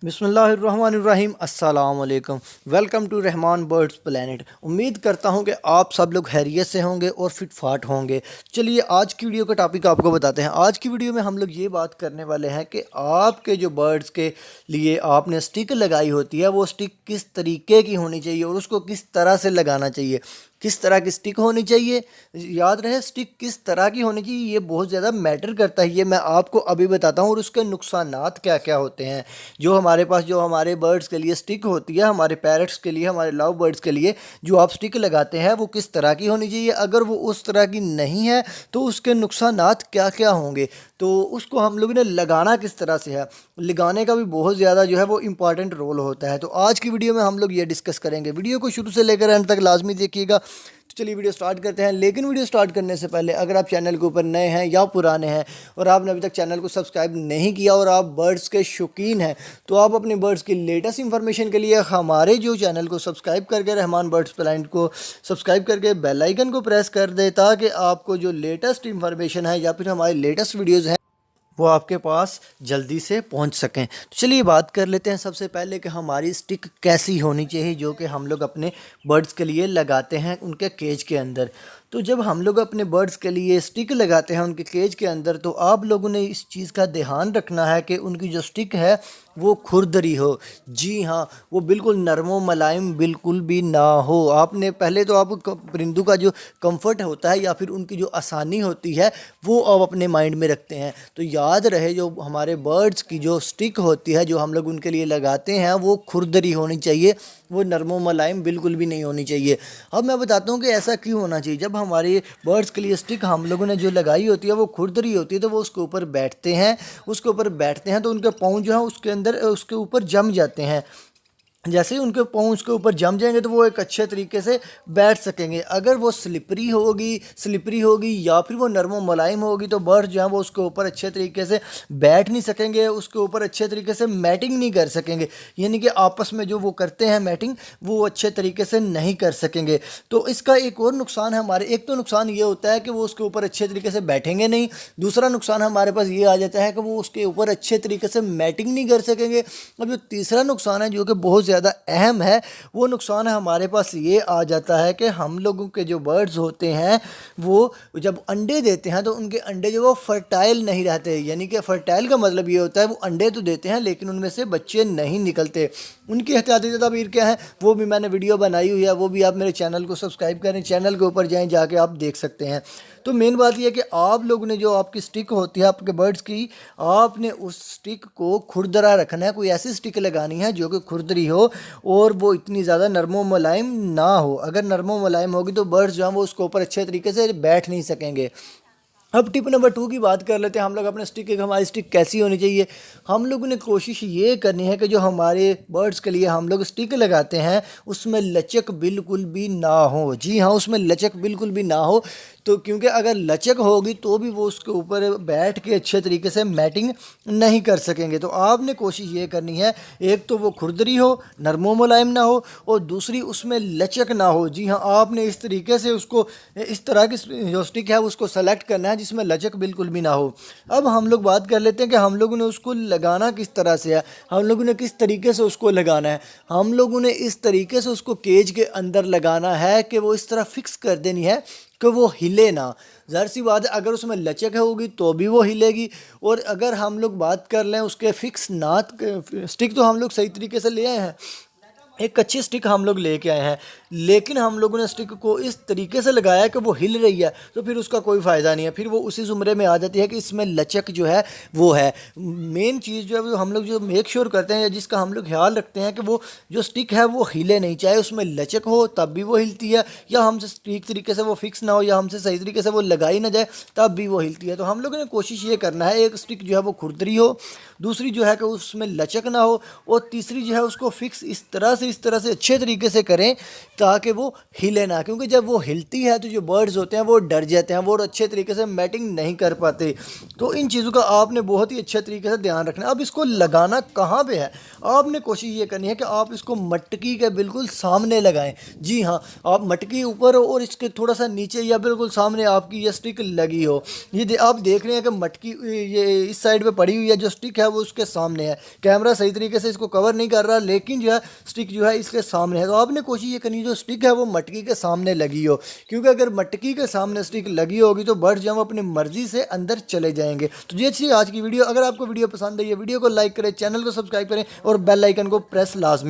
बिस्मिल्लाहिर्रहमानिर्रहीम अस्सलाम वालेकुम। Welcome to Rahman birds planet. उम्मीद करता हूँ कि आप सब लोग खैरियत से होंगे और फिट फाट होंगे। चलिए आज की वीडियो का टॉपिक आपको बताते हैं। आज की वीडियो में हम लोग ये बात करने वाले हैं कि आपके जो बर्ड्स के लिए आपने स्टिक लगाई होती है वो स्टिक किस तरीके की होनी चाहिए और उसको किस तरह से लगाना चाहिए, किस तरह की स्टिक होनी चाहिए। याद रहे स्टिक किस तरह की होनी चाहिए, ये बहुत ज़्यादा मैटर करता है। ये मैं आपको अभी बताता हूँ और उसके नुकसानात क्या क्या होते हैं। जो हमारे पास जो हमारे बर्ड्स के लिए स्टिक होती है, हमारे पैरट्स के लिए, हमारे लव बर्ड्स के लिए जो आप स्टिक लगाते हैं वो किस तरह की होनी चाहिए। अगर वो उस तरह की नहीं है तो उसके नुकसानात क्या क्या होंगे, तो उसको हम लोग ने लगाना किस तरह से है। लगाने का भी बहुत ज़्यादा जो है वो इम्पॉर्टेंट रोल होता है। तो आज की वीडियो में हम लोग ये डिस्कस करेंगे। वीडियो को शुरू से लेकर एंड तक लाजमी देखिएगा। तो चलिए वीडियो स्टार्ट करते हैं। लेकिन वीडियो स्टार्ट करने से पहले अगर आप चैनल के ऊपर नए हैं या पुराने हैं और आपने अभी तक चैनल को सब्सक्राइब नहीं किया और आप बर्ड्स के शौकीन हैं तो आप अपने बर्ड्स की लेटेस्ट इन्फॉर्मेशन के लिए हमारे जो चैनल को सब्सक्राइब करके रहमान बर्ड्स प्लांट को सब्सक्राइब करके बेल आइकन को प्रेस कर दे ताकि आपको जो लेटेस्ट इन्फॉर्मेशन है या फिर हमारी लेटेस्ट वीडियोज़ हैं वो आपके पास जल्दी से पहुंच सकें। तो चलिए बात कर लेते हैं सबसे पहले कि हमारी स्टिक कैसी होनी चाहिए जो कि हम लोग अपने बर्ड्स के लिए लगाते हैं उनके केज के अंदर। तो जब हम लोग अपने बर्ड्स के लिए स्टिक लगाते हैं उनके केज के अंदर तो आप लोगों ने इस चीज़ का ध्यान रखना है कि उनकी जो स्टिक है वो खुरदरी हो। जी हाँ, वो बिल्कुल नरमो मुलायम बिल्कुल भी ना हो। आपने पहले तो आप परिंदों का जो कंफर्ट होता है या फिर उनकी जो आसानी होती है वो आप अपने माइंड में रखते हैं। तो याद रहे जो हमारे बर्ड्स की जो स्टिक होती है जो हम लोग उनके लिए लगाते हैं वो खुरदरी होनी चाहिए, वो नरमो मुलायम बिल्कुल भी नहीं होनी चाहिए। अब मैं बताता हूँ कि ऐसा क्यों होना चाहिए। जब हमारे बर्ड्स के लिए स्टिक हम लोगों ने जो लगाई होती है वो खुरदरी होती है तो वो उसके ऊपर बैठते हैं तो उनके पाँव जो है उसके अंदर उसके ऊपर जम जाते हैं। जैसे ही उनके पाँव उसके ऊपर जम जाएंगे तो वो एक अच्छे तरीके से बैठ सकेंगे। अगर वो स्लिपरी होगी या फिर वो नरमो मुलायम होगी तो बर्ड जो है वो उसके ऊपर अच्छे तरीके से बैठ नहीं सकेंगे, उसके ऊपर अच्छे तरीके से मैटिंग नहीं कर सकेंगे। यानी कि आपस में जो वो करते हैं मैटिंग वो अच्छे तरीके से नहीं कर सकेंगे। तो इसका एक और नुकसान है हमारे, एक तो नुकसान ये होता है कि वो उसके ऊपर अच्छे तरीके से बैठेंगे नहीं। दूसरा नुकसान हमारे पास ये आ जाता है कि वो उसके ऊपर अच्छे तरीके से मैटिंग नहीं कर सकेंगे। अब जो तीसरा नुकसान है जो कि बहुत ज़्यादा अहम है वो नुकसान है हमारे पास ये आ जाता है कि हम लोगों के जो बर्ड्स होते हैं वो जब अंडे देते हैं तो उनके अंडे जो वो फर्टाइल नहीं रहते। यानी कि फर्टाइल का मतलब ये होता है वो अंडे तो देते हैं लेकिन उनमें से बच्चे नहीं निकलते। उनकी एहतियाती तदबीर क्या है वो भी मैंने वीडियो बनाई हुई है, वो भी आप मेरे चैनल को सब्सक्राइब करें, चैनल के ऊपर जाएँ जाके आप देख सकते हैं। तो मेन बात यह है कि आप लोगों ने जो आपकी स्टिक होती है आपके बर्ड्स की, आपने उस स्टिक को खुरदरा रखना है। कोई ऐसी स्टिक लगानी है जो कि खुरदरी हो और वो इतनी ज़्यादा नरमो मुलायम ना हो। अगर नरमो मुलायम होगी तो बर्ड्स जो हैं वो उसके ऊपर अच्छे तरीके से बैठ नहीं सकेंगे। अब टिप नंबर 2 की बात कर लेते हैं हम लोग अपने स्टिक की। हमारी स्टिक कैसी होनी चाहिए। हम लोगों ने कोशिश ये करनी है कि जो हमारे बर्ड्स के लिए हम लोग स्टिक लगाते हैं उसमें लचक बिल्कुल भी ना हो। जी हाँ, उसमें लचक बिल्कुल भी ना हो। तो क्योंकि अगर लचक होगी तो भी वो उसके ऊपर बैठ के अच्छे तरीके से मैटिंग नहीं कर सकेंगे। तो आपने कोशिश ये करनी है एक तो वो खुरदरी हो, नरमो मुलायम ना हो और दूसरी उसमें लचक ना हो। जी हाँ, आपने इस तरीके से उसको इस तरह की जो स्टिक है उसको सेलेक्ट करना है जिसमें लचक बिल्कुल भी ना हो। अब हम लोग बात कर लेते हैं कि हम लोगों ने उसको लगाना किस तरह से है, हम लोगों ने किस तरीके से उसको लगाना है। हम लोगों ने इस तरीके से उसको केज के अंदर लगाना है कि वो इस तरह फिक्स कर देनी है कि वो हिले ना। ज़ाहिर सी बात है अगर उसमें लचक होगी तो भी वो हिलेगी। और अगर हम लोग बात कर लें उसके फिक्स नाथ स्टिक तो हम लोग सही तरीके से ले आए हैं, एक अच्छी स्टिक हम लोग लेके आए हैं लेकिन हम लोगों ने स्टिक को इस तरीके से लगाया कि वो हिल रही है तो फिर उसका कोई फ़ायदा नहीं है। फिर वो उसी ज़ुमरे में आ जाती है कि इसमें लचक जो है वो है। मेन चीज़ जो है वो हम लोग जो मेक श्योर करते हैं या जिसका हम लोग ख्याल रखते हैं कि वो जो स्टिक है वो हिले नहीं, चाहे उसमें लचक हो तब भी वो हिलती है या हमसे ठीक तरीके से वो फिक्स ना हो या हमसे सही तरीके से वो लगाई ना जाए तब भी वो हिलती है। तो हम लोगों ने कोशिश ये करना है एक स्टिक जो है वो खुरदरी हो, दूसरी जो है कि उसमें लचक ना हो और तीसरी जो है उसको फिक्स इस तरह से अच्छे तरीके से करें ताकि वो हिले ना। क्योंकि जब वो हिलती है तो जो बर्ड्स होते हैं वो डर जाते हैं, वो अच्छे तरीके से मैटिंग नहीं कर पाते। तो इन चीज़ों का आपने बहुत ही अच्छे तरीके से ध्यान रखना है। अब इसको लगाना कहाँ पे है, आपने कोशिश ये करनी है कि आप इसको मटकी के बिल्कुल सामने लगाएं। जी हाँ, आप मटकी ऊपर हो और इसके थोड़ा सा नीचे या बिल्कुल सामने आपकी ये स्टिक लगी हो। आप देख रहे हैं कि मटकी ये इस साइड पे पड़ी हुई है, जो स्टिक है वो उसके सामने है। कैमरा सही तरीके से इसको कवर नहीं कर रहा, लेकिन जो है स्टिक जो है इसके सामने है। तो आपने कोशिश ये करनी है जो स्टिक है वो मटकी के सामने लगी हो, क्योंकि अगर मटकी के सामने स्टिक लगी होगी तो बर्ड जो अपनी मर्जी से अंदर चले जाएंगे। तो ये थी आज की वीडियो। अगर आपको वीडियो पसंद आई है, वीडियो को लाइक करें, चैनल को सब्सक्राइब करें और बेल आइकन को प्रेस लाजमी